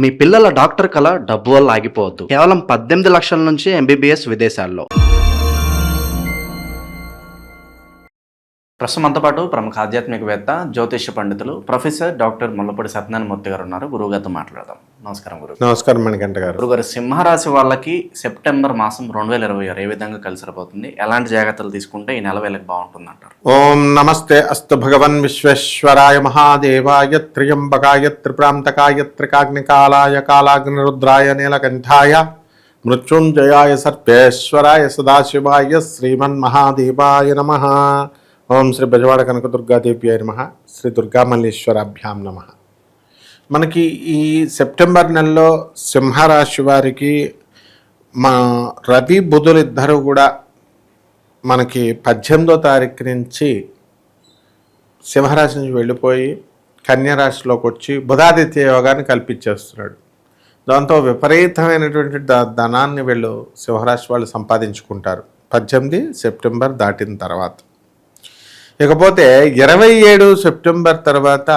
మీ పిల్లల డాక్టర్ కల డబ్బు వల్ల ఆగిపోవద్దు. కేవలం 18 లక్షల నుంచి ఎంబీబీఎస్ విదేశాల్లో. ప్రస్తుతం మనతో పాటు ప్రముఖ ఆధ్యాత్మికవేత్త, జ్యోతిష్య పండితులు ప్రొఫెసర్ డాక్టర్ ముల్లపూడి సత్యనారాయణమూర్తి గారు ఉన్నారు. గురువుగారితో మాట్లాడదాం. నమస్కారం గురువు. నమస్కారం మణికంఠ గారు. గురుగారు, సింహరాశి వాళ్ళకి సెప్టెంబర్ మాసం 2026 ఏ విధంగా కలిసి రాబోతుంది? ఎలాంటి జాగ్రత్తలు తీసుకుంటే ఈ నెల వేళకి బాగుంటుంది అంటారు? ఓం నమస్తే అస్తు భగవన్ విశ్వేశ్వరాయ మహాదేవాయ త్ర్యంబకాయ త్రిప్రాంతకాయ త్రికాగ్నికాలాయ కాలాగ్నిరుద్రాయ నీలకంఠాయ మృత్యుంజయాయ సర్వేశ్వరాయ సదాశివాయ శ్రీమన్మహాదేవాయ నమః. ఓం శ్రీ బెజవాడ కనకదుర్గాదేవ్యాయ నమః. శ్రీ దుర్గామల్లేశ్వరాభ్యాం నమః. మనకి ఈ సెప్టెంబర్ నెలలో సింహరాశి వారికి మా రవి బుధులు ఇద్దరు కూడా మనకి 18వ తారీఖు నుంచి సింహరాశి నుంచి వెళ్ళిపోయి కన్యారాశిలోకి వచ్చి బుధాదిత్య యోగాన్ని కల్పించేస్తున్నాడు. దాంతో విపరీతమైనటువంటి ధనాన్ని వీళ్ళు సింహరాశి వాళ్ళు సంపాదించుకుంటారు 18 సెప్టెంబర్ దాటిన తర్వాత. ఇకపోతే 27 సెప్టెంబర్ తర్వాత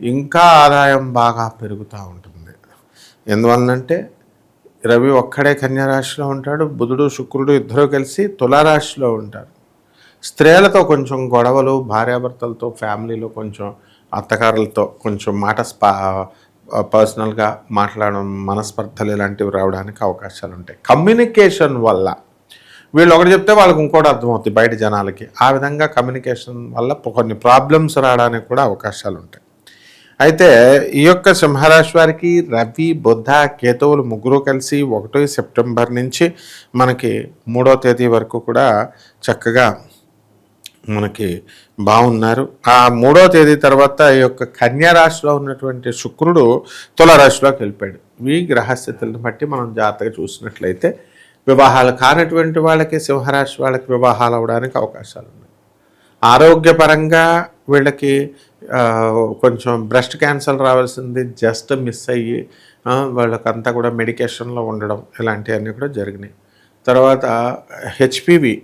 ఇంకా ఆదాయం బాగా పెరుగుతూ ఉంటుంది. ఎందువల్లంటే రవి ఒక్కడే కన్యారాశిలో ఉంటాడు, బుధుడు శుక్రుడు ఇద్దరూ కలిసి తులారాశిలో ఉంటారు. స్త్రీలతో కొంచెం గొడవలు, భార్యాభర్తలతో, ఫ్యామిలీలో కొంచెం అత్తగారులతో కొంచెం పర్సనల్గా మాట్లాడడం, మనస్పర్ధలు ఇలాంటివి రావడానికి అవకాశాలు ఉంటాయి. కమ్యూనికేషన్ వల్ల వీళ్ళు ఒకటి చెప్తే వాళ్ళకి ఇంకోటి అర్థమవుతుంది బయట జనాలకి. ఆ విధంగా కమ్యూనికేషన్ వల్ల కొన్ని ప్రాబ్లమ్స్ రావడానికి కూడా అవకాశాలు ఉంటాయి. అయితే ఈ యొక్క సింహరాశి వారికి రవి, బుధ, కేతువులు ముగ్గురు కలిసి 1 సెప్టెంబర్ నుంచి మనకి 3వ తేదీ వరకు కూడా చక్కగా మనకి బాగున్నారు. ఆ 3వ తేదీ తర్వాత ఈ యొక్క కన్యారాశిలో ఉన్నటువంటి శుక్రుడు తులారాశిలోకి వెళ్ళిపోయాడు. ఈ గ్రహస్థితులను బట్టి మనం జాగ్రత్తగా చూసినట్లయితే వివాహాలు కానటువంటి వాళ్ళకి, సింహరాశి వాళ్ళకి వివాహాలు అవడానికి అవకాశాలు ఉన్నాయి. ఆరోగ్యపరంగా వీళ్ళకి కొంచెం బ్రెస్ట్ క్యాన్సర్ రావాల్సింది జస్ట్ మిస్ అయ్యి వాళ్ళకంతా కూడా మెడికేషన్లో ఉండడం ఇలాంటివన్నీ కూడా జరిగినాయి. తర్వాత హెచ్పివి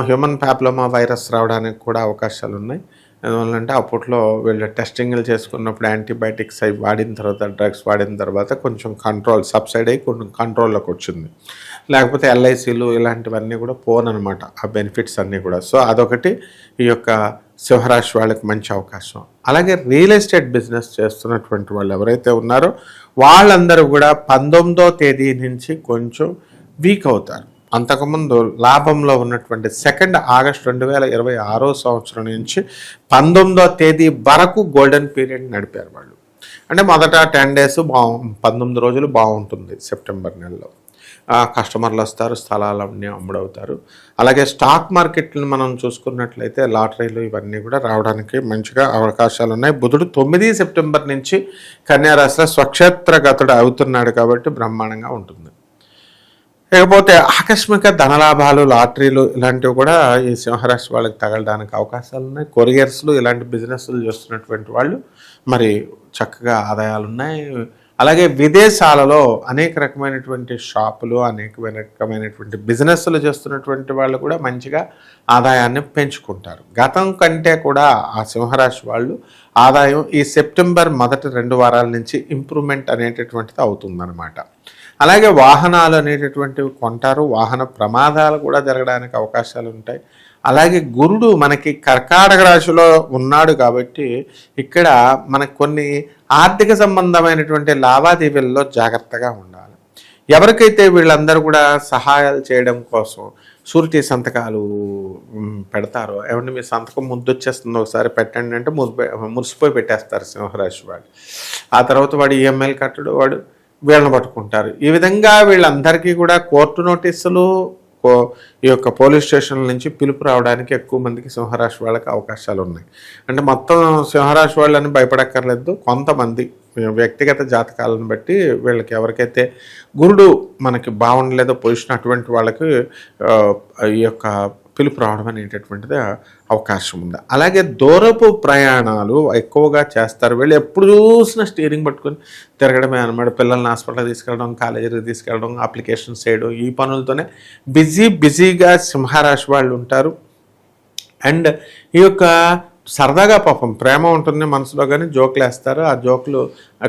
హ్యూమన్ ప్యాప్లోమా వైరస్ రావడానికి కూడా అవకాశాలు ఉన్నాయి. ఎందువల్లంటే అప్పట్లో వీళ్ళు టెస్టింగ్లు చేసుకున్నప్పుడు యాంటీబయాటిక్స్ అవి వాడిన తర్వాత, డ్రగ్స్ వాడిన తర్వాత కొంచెం కంట్రోల్ సబ్సైడ్ అయ్యి కొంచెం కంట్రోల్లోకి వచ్చింది. లేకపోతే ఎల్ఐసీలు ఇలాంటివన్నీ కూడా పోనమాట ఆ బెనిఫిట్స్ అన్నీ కూడా. సో అదొకటి ఈ యొక్క సింహరాశి వాళ్ళకి మంచి అవకాశం. అలాగే రియల్ ఎస్టేట్ బిజినెస్ చేస్తున్నటువంటి వాళ్ళు ఎవరైతే ఉన్నారో వాళ్ళందరూ కూడా 19వ తేదీ నుంచి కొంచెం వీక్ అవుతారు. అంతకుముందు లాభంలో ఉన్నటువంటి 2 ఆగస్టు 2026 సంవత్సరం నుంచి 19వ తేదీ వరకు గోల్డెన్ పీరియడ్ నడిపారు వాళ్ళు. అంటే మొదట 10 డేస్ 19 రోజులు బాగుంటుంది సెప్టెంబర్ నెలలో. కస్టమర్లు వస్తారు, స్థలాలన్నీ అమ్ముడవుతారు. అలాగే స్టాక్ మార్కెట్లను మనం చూసుకున్నట్లయితే లాటరీలు ఇవన్నీ కూడా రావడానికి మంచిగా అవకాశాలు ఉన్నాయి. బుధుడు 9 సెప్టెంబర్ నుంచి కన్యారాశిలో స్వక్షేత్రగతుడు అవుతున్నాడు కాబట్టి బ్రహ్మాండంగా ఉంటుంది. ఇకపోతే ఆకస్మిక ధనలాభాలు, లాటరీలు ఇలాంటివి కూడా ఈ సింహరాశి వాళ్ళకి తగలడానికి అవకాశాలు ఉన్నాయి. కొరియర్స్లు ఇలాంటి బిజినెస్లు చేస్తున్నటువంటి వాళ్ళు మరి చక్కగా ఆదాయాలు ఉన్నాయి. అలాగే విదేశాలలో అనేక రకమైనటువంటి షాపులు, అనేక రకమైనటువంటి బిజినెస్లు చేస్తున్నటువంటి వాళ్ళు కూడా మంచిగా ఆదాయాన్ని పెంచుకుంటారు. గతం కంటే కూడా ఆ సింహరాశి వాళ్ళు ఆదాయం ఈ సెప్టెంబర్ మొదటి 2 వారాల నుంచి ఇంప్రూవ్మెంట్ అనేటటువంటిది అవుతుందన్నమాట. అలాగే వాహనాలు అనేటటువంటివి కొంటారు. వాహన ప్రమాదాలు కూడా జరగడానికి అవకాశాలు ఉంటాయి. అలాగే గురుడు మనకి కర్కాటక రాశిలో ఉన్నాడు కాబట్టి ఇక్కడ మనకు కొన్ని ఆర్థిక సంబంధమైనటువంటి లావాదేవీల్లో జాగ్రత్తగా ఉండాలి. ఎవరికైతే వీళ్ళందరూ కూడా సహాయాలు చేయడం కోసం షూరిటీ సంతకాలు పెడతారో, ఏమంటే మీ సంతకం ముద్దొచ్చేస్తుంది ఒకసారి పెట్టండి అంటే మురిసిపోయి పెట్టేస్తారు సింహరాశి వాడు. ఆ తర్వాత వాడు ఈఎంఐలు కట్టడు, వాడు వీళ్ళని పట్టుకుంటారు. ఈ విధంగా వీళ్ళందరికీ కూడా కోర్టు నోటీసులు, ఈ యొక్క పోలీస్ స్టేషన్ల నుంచి పిలుపు రావడానికి ఎక్కువ మందికి సింహరాశి వాళ్ళకి అవకాశాలు ఉన్నాయి. అంటే మొత్తం సింహరాశి వాళ్ళని భయపడక్కర్లేదు. కొంతమంది వ్యక్తిగత జాతకాలను బట్టి వీళ్ళకి ఎవరికైతే గురుడు మనకి బాగుండలేదో పొజిషన్ అటువంటి వాళ్ళకి ఈ యొక్క పిలుపు రావడం అనేటటువంటిది అవకాశం ఉంది. అలాగే దూరపు ప్రయాణాలు ఎక్కువగా చేస్తారు. వీళ్ళు ఎప్పుడు చూసినా స్టీరింగ్ పట్టుకొని తిరగడమే అనమాట. పిల్లల్ని హాస్పిటల్ తీసుకెళ్ళడం, కాలేజీకి తీసుకెళ్ళడం, అప్లికేషన్స్ చేయడం, ఈ పనులతోనే బిజీగా సింహరాశి వాళ్ళు ఉంటారు. అండ్ ఈ యొక్క సరదాగా పాపం ప్రేమ ఉంటుంది మనసులో, కానీ జోకులు వేస్తారు. ఆ జోకులు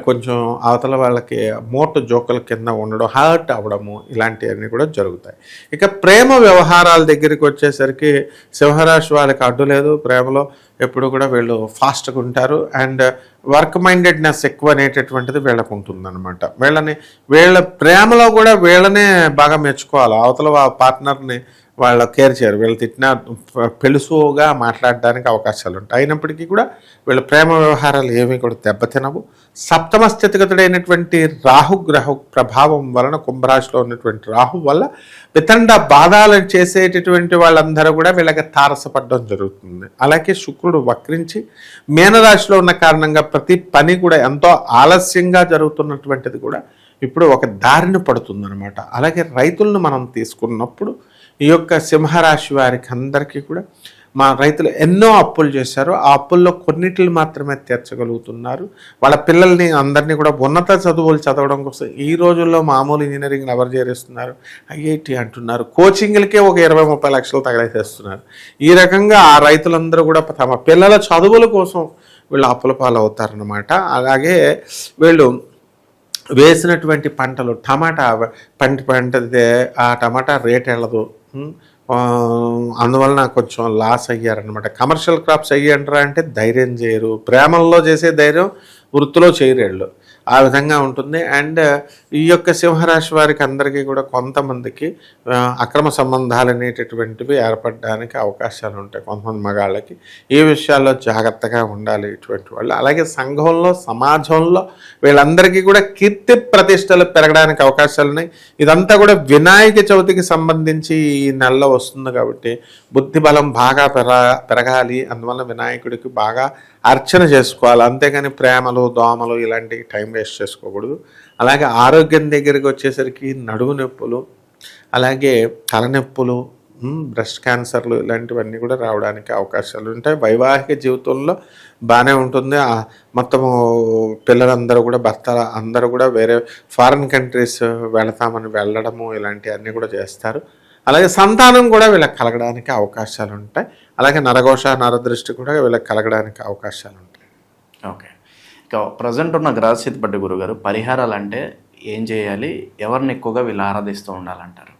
కొంచెం అవతల వాళ్ళకి మోటు జోకుల కింద ఉండడం, హర్ట్ అవ్వడము, ఇలాంటివన్నీ కూడా జరుగుతాయి. ఇక ప్రేమ వ్యవహారాల దగ్గరికి వచ్చేసరికి సింహరాశి వాళ్ళకి అడ్డు లేదు. ప్రేమలో ఎప్పుడు కూడా వీళ్ళు ఫాస్ట్గా ఉంటారు. అండ్ వర్క్ మైండెడ్నెస్ ఎక్కువ అనేటటువంటిది వీళ్ళకు ఉంటుందన్నమాట. వీళ్ళ ప్రేమలో కూడా వీళ్ళనే బాగా మెచ్చుకోవాలి. అవతల పార్ట్నర్ని వాళ్ళ కేర్ చేయరు. వీళ్ళు తిట్టినా పెలుసుగా మాట్లాడడానికి అవకాశాలు ఉంటాయి. అయినప్పటికీ కూడా వీళ్ళ ప్రేమ వ్యవహారాలు ఏమీ కూడా దెబ్బతినవు. సప్తమ స్థితిగతుడైనటువంటి రాహుగ్రహ ప్రభావం వలన, కుంభరాశిలో ఉన్నటువంటి రాహు వల్ల వితండ బాధాలు చేసేటటువంటి వాళ్ళందరూ కూడా వీళ్ళకి తారసపడడం జరుగుతుంది. అలాగే శుక్రుడు వక్రించి మీనరాశిలో ఉన్న కారణంగా ప్రతి పని కూడా ఎంతో ఆలస్యంగా జరుగుతున్నటువంటిది కూడా ఇప్పుడు ఒక దారిన పడుతుందన్నమాట. అలాగే రైతులను మనం తీసుకున్నప్పుడు ఈ యొక్క సింహరాశి వారికి అందరికీ కూడా, మా రైతులు ఎన్నో అప్పులు చేశారు. ఆ అప్పుల్లో కొన్నిటిని మాత్రమే తీర్చగలుగుతున్నారు. వాళ్ళ పిల్లల్ని అందరినీ కూడా ఉన్నత చదువులు చదవడం కోసం ఈ రోజుల్లో మామూలు ఇంజనీరింగ్లు ఎవరు చేరేస్తున్నారు, ఐఐటి అంటున్నారు, కోచింగ్లకే ఒక 20-30 లక్షలు తగలేసేస్తున్నారు. ఈ రకంగా ఆ రైతులందరూ కూడా తమ పిల్లల చదువుల కోసం వీళ్ళు అప్పుల పాలు అవుతారన్నమాట. అలాగే వీళ్ళు వేసినటువంటి పంటలు, టమాటా పంటదే ఆ టమాటా రేట్ వెళ్ళదు. అందువలన కొంచెం లాస్ అయ్యారనమాట. కమర్షియల్ క్రాప్స్ అయ్యారంటారా అంటే ధైర్యం చేయరు. ప్రేమల్లో చేసే ధైర్యం వృత్తిలో చేయరేళ్ళు. ఆ విధంగా ఉంటుంది. అండ్ ఈ యొక్క సింహరాశి వారికి అందరికీ కూడా కొంతమందికి అక్రమ సంబంధాలు అనేటటువంటివి ఏర్పడడానికి అవకాశాలు ఉంటాయి. కొంతమంది మగాళ్ళకి ఈ విషయాల్లో జాగ్రత్తగా ఉండాలి ఇటువంటి వాళ్ళు. అలాగే సంఘంలో, సమాజంలో వీళ్ళందరికీ కూడా కీర్తి ప్రతిష్టలు పెరగడానికి అవకాశాలు ఉన్నాయి. ఇదంతా కూడా వినాయక చవితికి సంబంధించి ఈ నెలలో వస్తుంది కాబట్టి బుద్ధి బలం బాగా పెరగాలి. అందువల్ల వినాయకుడికి బాగా అర్చన చేసుకోవాలి. అంతేగాని ప్రేమలు, దోమలు ఇలాంటి టైం వేస్ట్ చేసుకోకూడదు. అలాగే ఆరోగ్యం దగ్గరికి వచ్చేసరికి నడుము నొప్పులు, అలాగే తలనొప్పులు, బ్రెస్ట్ క్యాన్సర్లు ఇలాంటివన్నీ కూడా రావడానికి అవకాశాలు ఉంటాయి. వైవాహిక జీవితంలో బాగానే ఉంటుంది. మొత్తము పిల్లలందరూ కూడా, భర్త అందరూ కూడా వేరే ఫారిన్ కంట్రీస్ వెళతామని వెళ్ళడము ఇలాంటివన్నీ కూడా చేస్తారు. అలాగే సంతానం కూడా వీళ్ళకి కలగడానికి అవకాశాలు ఉంటాయి. అలాగే నరఘోష, నరదృష్టి కూడా వీళ్ళకి కలగడానికి అవకాశాలు ఉంటాయి. ఓకే, ఇక ప్రజెంట్ ఉన్న గ్రహస్థితి బట్టి గురుగారు పరిహారాలు అంటే ఏం చేయాలి, ఎవరిని ఎక్కువగా వీళ్ళు ఆరాధిస్తూ ఉండాలంటారు?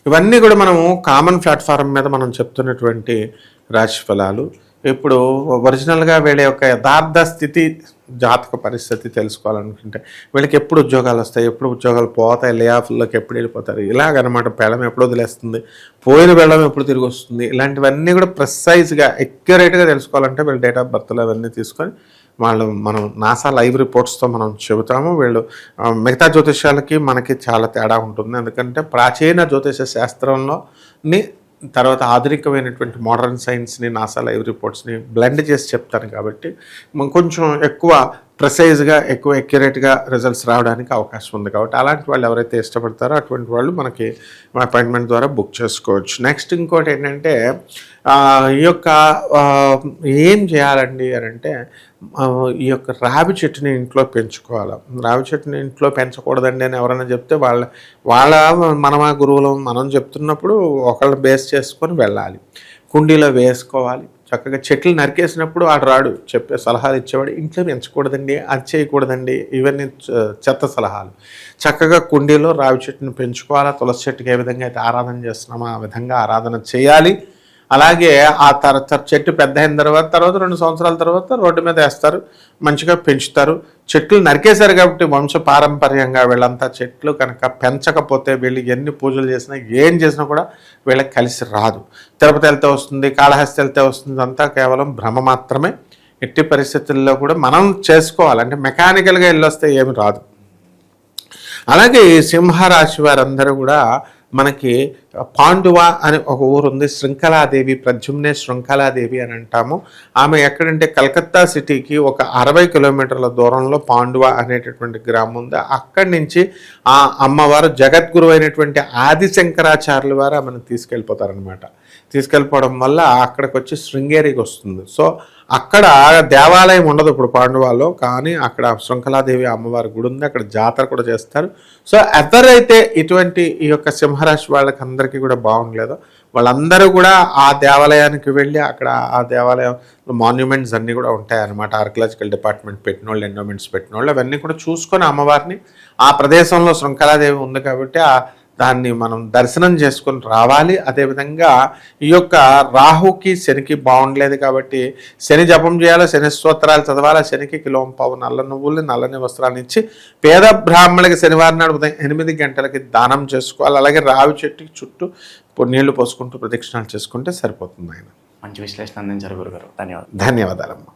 ఇవన్నీ కూడా మనము కామన్ ప్లాట్ఫారం మీద మనం చెప్తున్నటువంటి రాశి ఫలాలు. ఇప్పుడు ఒరిజినల్గా వీళ్ళ యొక్క యథార్థ స్థితి, జాతక పరిస్థితి తెలుసుకోవాలనుకుంటే వీళ్ళకి ఎప్పుడు ఉద్యోగాలు వస్తాయి, ఎప్పుడు ఉద్యోగాలు పోతాయి, లే ఆఫ్లోకి ఎప్పుడు వెళ్ళిపోతారు, ఇలాగనమాట. పెళ్ళం ఎప్పుడు వదిలేస్తుంది, పోయిన వెళ్ళం ఎప్పుడు తిరిగి వస్తుంది, ఇలాంటివన్నీ కూడా ప్రిసైజ్గా ఎక్యురేట్గా తెలుసుకోవాలంటే వీళ్ళు డేట్ ఆఫ్ బర్త్లు అవన్నీ తీసుకొని మనం నాసా లైవ్ రిపోర్ట్స్తో మనం చెబుతాము. వీళ్ళు మిగతా జ్యోతిష్యాలకి మనకి చాలా తేడా ఉంటుంది. ఎందుకంటే ప్రాచీన జ్యోతిష శాస్త్రంలోని తర్వాత ఆధునికమైనటువంటి మోడర్న్ సైన్స్ని, నాసా లైవ్ రిపోర్ట్స్ని బ్లెండ్ చేసి చెప్తాను కాబట్టి కొంచెం ఎక్కువ ప్రిసైజ్గా, ఎక్కువ ఎక్యురేట్గా రిజల్ట్స్ రావడానికి అవకాశం ఉంది. కాబట్టి అలాంటి వాళ్ళు ఎవరైతే ఇష్టపడతారో అటువంటి వాళ్ళు మనకి అపాయింట్మెంట్ ద్వారా బుక్ చేసుకోవచ్చు. నెక్స్ట్ ఇంకోటి ఏంటంటే ఈ యొక్క ఏం చేయాలండి అని అంటే ఈ యొక్క రావి చెట్టుని ఇంట్లో పెంచుకోవాలి. రావి చెట్టుని ఇంట్లో పెంచకూడదండి అని ఎవరైనా చెప్తే వాళ్ళ మనమా గురువులు మనం చెప్తున్నప్పుడు ఒకళ్ళని బేస్ చేసుకొని వెళ్ళాలి. కుండీలో వేసుకోవాలి. చక్కగా చెట్లు నరికేసినప్పుడు ఆడు రాడు చెప్పే సలహాలు ఇచ్చేవాడు, ఇంట్లో పెంచకూడదండి, అది చేయకూడదండి, ఇవన్నీ చెత్త సలహాలు. చక్కగా కుండీలో రావి చెట్టుని పెంచుకోవాలి. తులసి చెట్టుకి ఏ విధంగా అయితే ఆరాధన చేస్తున్నామో ఆ విధంగా ఆరాధన చేయాలి. అలాగే ఆ చెట్టు పెద్ద అయిన తర్వాత 2 సంవత్సరాల తర్వాత రోడ్డు మీద వేస్తారు, మంచిగా పెంచుతారు. చెట్లు నరికేశారు కాబట్టి వంశ పారంపర్యంగా వీళ్ళంతా చెట్లు కనుక పెంచకపోతే వీళ్ళు ఎన్ని పూజలు చేసినా ఏం చేసినా కూడా వీళ్ళకి కలిసి రాదు. తిరుపతి వెళ్తే వస్తుంది, కాళహస్తి వెళ్తే వస్తుంది, అంతా కేవలం భ్రమ మాత్రమే. ఎట్టి పరిస్థితుల్లో కూడా మనం చేసుకోవాలి. అంటే మెకానికల్గా వెళ్ళొస్తే ఏమి రాదు. అలాగే సింహరాశి వారందరూ కూడా మనకి పాండువ అని ఒక ఊరు ఉంది, శృంఖలాదేవి, ప్రద్యుమ్నే శృంఖలాదేవి అని అంటాము. ఆమె ఎక్కడంటే కలకత్తా సిటీకి ఒక 60 కిలోమీటర్ల దూరంలో పాండువ అనేటటువంటి గ్రామం ఉంది. అక్కడి నుంచి ఆ అమ్మవారు జగద్గురు అయినటువంటి ఆదిశంకరాచార్యుల వారు ఆమెను తీసుకెళ్ళిపోతారనమాట. తీసుకెళ్ళిపోవడం వల్ల అక్కడికి వచ్చి శృంగేరికి వస్తుంది. సో అక్కడ దేవాలయం ఉండదు ఇప్పుడు పాండువాలో, కానీ అక్కడ శృంఖలాదేవి అమ్మవారి గుడి ఉంది, అక్కడ జాతర కూడా చేస్తారు. సో ఎవరైతే ఇటువంటి ఈ యొక్క సింహరాశి వాళ్ళకి అందరికీ కూడా బాగుండలేదో వాళ్ళందరూ కూడా ఆ దేవాలయానికి వెళ్ళి అక్కడ ఆ దేవాలయం మాన్యుమెంట్స్ అన్నీ కూడా ఉంటాయి అన్నమాట. ఆర్కియలాజికల్ డిపార్ట్మెంట్ పెట్టిన వాళ్ళు, ఎండోమెంట్స్ పెట్టిన వాళ్ళు అవన్నీ కూడా చూసుకొని అమ్మవారిని ఆ ప్రదేశంలో శృంఖలాదేవి ఉంది కాబట్టి దాన్ని మనం దర్శనం చేసుకొని రావాలి. అదేవిధంగా ఈ యొక్క రాహుకి శనికి బాగుండలేదు కాబట్టి శని జపం చేయాలి, శని స్తోత్రాలు చదవాలి, శనికి కిలోంపావు నల్ల నువ్వుల్ని నల్లని వస్త్రాన్ని ఇచ్చి పేద బ్రాహ్మణులకి శనివారం నాడు ఉదయం 8 గంటలకి దానం చేసుకోవాలి. అలాగే రావి చెట్టుకి చుట్టూ నీళ్లు పోసుకుంటూ ప్రదక్షిణాలు చేసుకుంటే సరిపోతుంది. ఆయన మంచి విశ్లేషణ అందించారు గురుగారు. ధన్యవాదాలు. ధన్యవాదాలమ్మా.